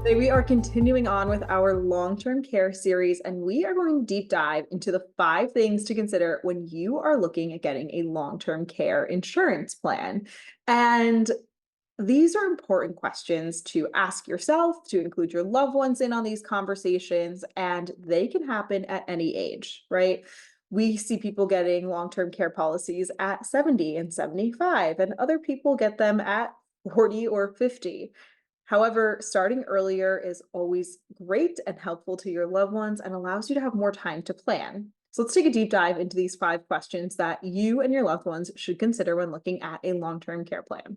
Today we are continuing on with our long-term care series, and we are going to deep dive into the 5 things to consider when you are looking at getting a long-term care insurance plan. And these are important questions to ask yourself, to include your loved ones in on these conversations, and they can happen at any age, right? We see people getting long-term care policies at 70 and 75, and other people get them at 40 or 50. However, starting earlier is always great and helpful to your loved ones and allows you to have more time to plan. So let's take a deep dive into these 5 questions that you and your loved ones should consider when looking at a long-term care plan.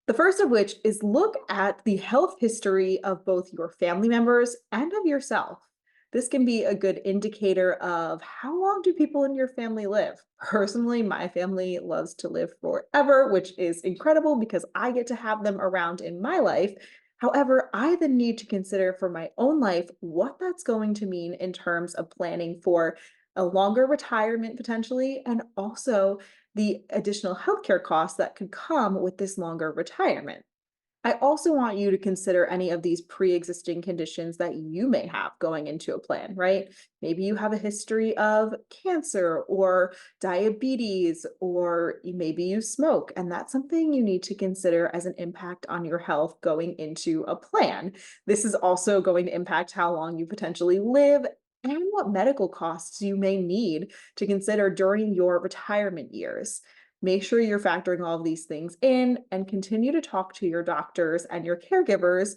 The first of which is look at the health history of both your family members and of yourself. This can be a good indicator of how long do people in your family live. Personally, my family loves to live forever, which is incredible because I get to have them around in my life. However, I then need to consider for my own life what that's going to mean in terms of planning for a longer retirement potentially, and also the additional healthcare costs that could come with this longer retirement. I also want you to consider any of these pre-existing conditions that you may have going into a plan, right? Maybe you have a history of cancer or diabetes, or maybe you smoke, and that's something you need to consider as an impact on your health going into a plan. This is also going to impact how long you potentially live and what medical costs you may need to consider during your retirement years. Make sure you're factoring all of these things in and continue to talk to your doctors and your caregivers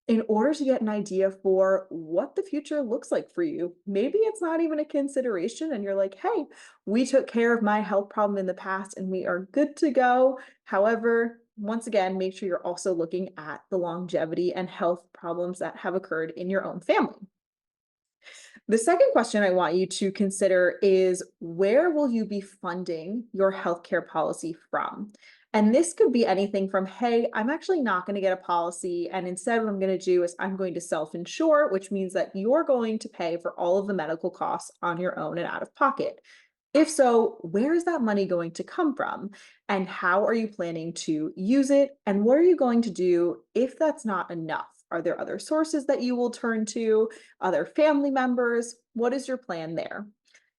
in order to get an idea for what the future looks like for you. Maybe it's not even a consideration and you're like, hey, we took care of my health problem in the past and we are good to go. However, once again, make sure you're also looking at the longevity and health problems that have occurred in your own family. The second question I want you to consider is, where will you be funding your healthcare policy from? And this could be anything from, hey, I'm actually not going to get a policy. And instead, what I'm going to do is I'm going to self insure, which means that you're going to pay for all of the medical costs on your own and out of pocket. If so, where is that money going to come from? And how are you planning to use it? And what are you going to do if that's not enough? Are there other sources that you will turn to, other family members? What is your plan there?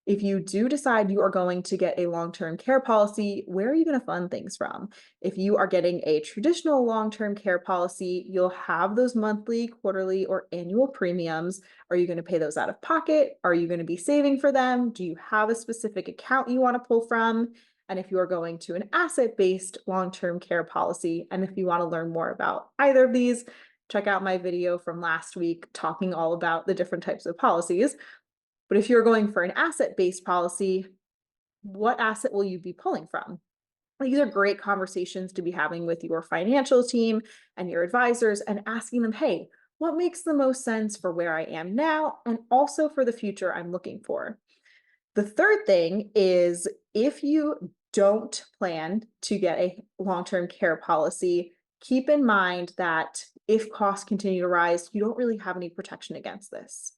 If you do decide you are going to get a long-term care policy, where are you going to fund things from? If you are getting a traditional long-term care policy, you'll have those monthly, quarterly, or annual premiums. Are you going to pay those out of pocket? Are you going to be saving for them? Do you have a specific account you want to pull from? And if you are going to an asset-based long-term care policy, and if you want to learn more about either of these, check out my video from last week talking all about the different types of policies. But if you're going for an asset-based policy, what asset will you be pulling from? These are great conversations to be having with your financial team and your advisors and asking them, hey, what makes the most sense for where I am now and also for the future I'm looking for? The third thing is, if you don't plan to get a long-term care policy, keep in mind that if costs continue to rise, you don't really have any protection against this.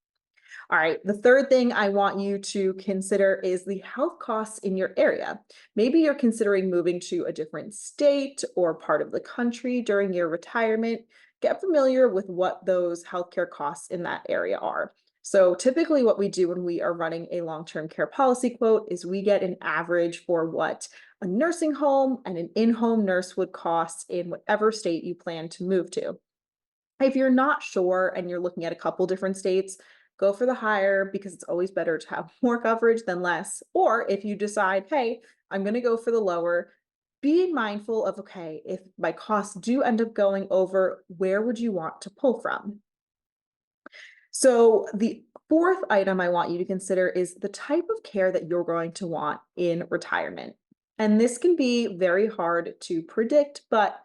All right, the third thing I want you to consider is the health costs in your area. Maybe you're considering moving to a different state or part of the country during your retirement. Get familiar with what those healthcare costs in that area are. So typically what we do when we are running a long-term care policy quote is we get an average for what a nursing home and an in-home nurse would cost in whatever state you plan to move to. If you're not sure and you're looking at a couple different states, go for the higher because it's always better to have more coverage than less. Or if you decide, hey, I'm going to go for the lower, be mindful of, okay, if my costs do end up going over, where would you want to pull from? So the fourth item I want you to consider is the type of care that you're going to want in retirement. And this can be very hard to predict, but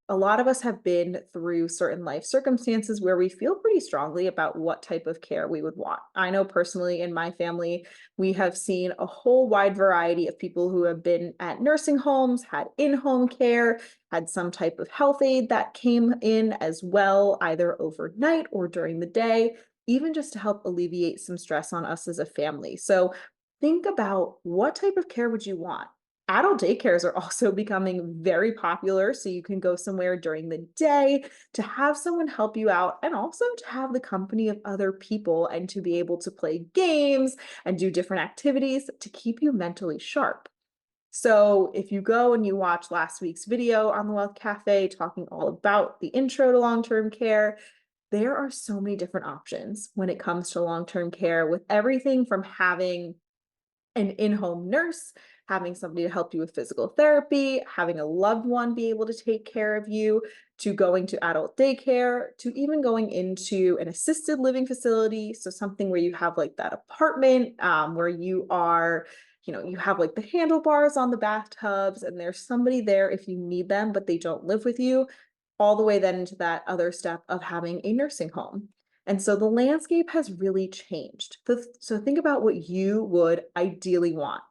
a lot of us have been through certain life circumstances where we feel pretty strongly about what type of care we would want. I know personally in my family, we have seen a whole wide variety of people who have been at nursing homes, had in-home care, had some type of health aid that came in as well, either overnight or during the day, even just to help alleviate some stress on us as a family. So think about, what type of care would you want? Adult daycares are also becoming very popular, so you can go somewhere during the day to have someone help you out and also to have the company of other people and to be able to play games and do different activities to keep you mentally sharp. So if you go and you watch last week's video on the Wealth Cafe talking all about the intro to long-term care, there are so many different options when it comes to long-term care, with everything from having an in-home nurse, having somebody to help you with physical therapy, having a loved one be able to take care of you, to going to adult daycare, to even going into an assisted living facility. So something where you have like that apartment where you are, you have like the handlebars on the bathtubs and there's somebody there if you need them, but they don't live with you, all the way then into that other step of having a nursing home. And so the landscape has really changed. So think about what you would ideally want.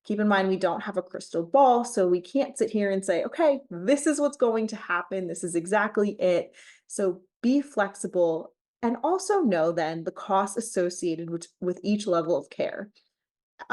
Keep in mind, we don't have a crystal ball, so we can't sit here and say, okay, this is what's going to happen. This is exactly it. So be flexible and also know then the costs associated with each level of care.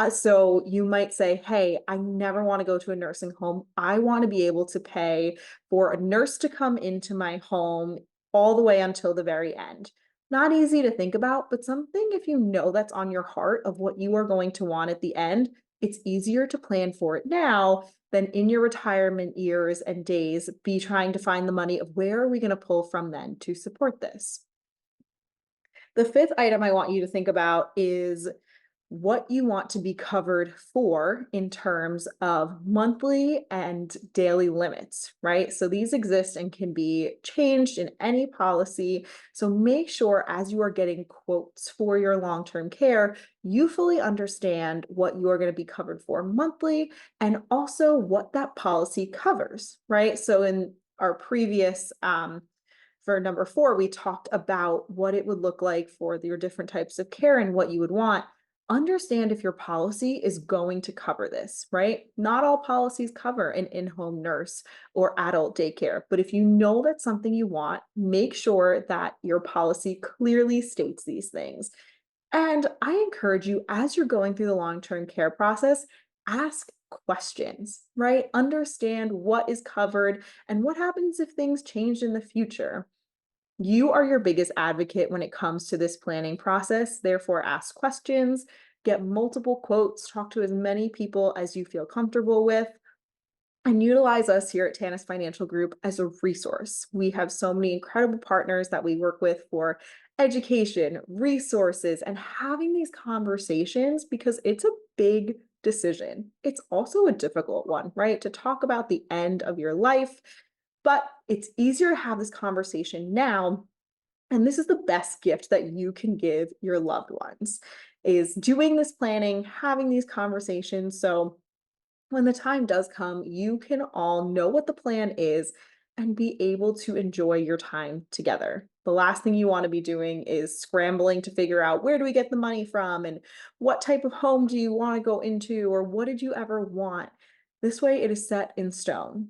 So you might say, hey, I never want to go to a nursing home. I want to be able to pay for a nurse to come into my home all the way until the very end. Not easy to think about, but something if you know that's on your heart of what you are going to want at the end, it's easier to plan for it now than in your retirement years and days be trying to find the money of where are we going to pull from then to support this. The fifth item I want you to think about is what you want to be covered for in terms of monthly and daily limits, right? So these exist and can be changed in any policy. So make sure as you are getting quotes for your long-term care, you fully understand what you are going to be covered for monthly and also what that policy covers, right? So in our previous for number 4, we talked about what it would look like for your different types of care and what you would want. Understand if your policy is going to cover this, right? Not all policies cover an in-home nurse or adult daycare, but if you know that's something you want, make sure that your policy clearly states these things. And I encourage you, as you're going through the long-term care process, ask questions, right? Understand what is covered and what happens if things change in the future. You are your biggest advocate when it comes to this planning process. Therefore, ask questions, get multiple quotes, talk to as many people as you feel comfortable with, and utilize us here at Tanis Financial Group as a resource. We have so many incredible partners that we work with for education, resources, and having these conversations because it's a big decision. It's also a difficult one, right? To talk about the end of your life, but it's easier to have this conversation now. And this is the best gift that you can give your loved ones is doing this planning, having these conversations. So when the time does come, you can all know what the plan is and be able to enjoy your time together. The last thing you want to be doing is scrambling to figure out where do we get the money from and what type of home do you want to go into or what did you ever want? This way it is set in stone.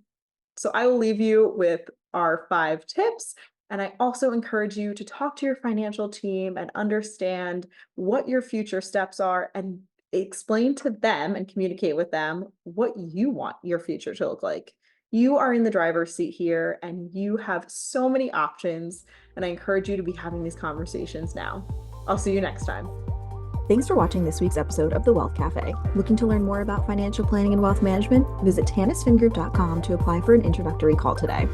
So I will leave you with our 5 tips. And I also encourage you to talk to your financial team and understand what your future steps are and explain to them and communicate with them what you want your future to look like. You are in the driver's seat here and you have so many options. And I encourage you to be having these conversations now. I'll see you next time. Thanks for watching this week's episode of The Wealth Cafe. Looking to learn more about financial planning and wealth management? Visit tanisfingroup.com to apply for an introductory call today.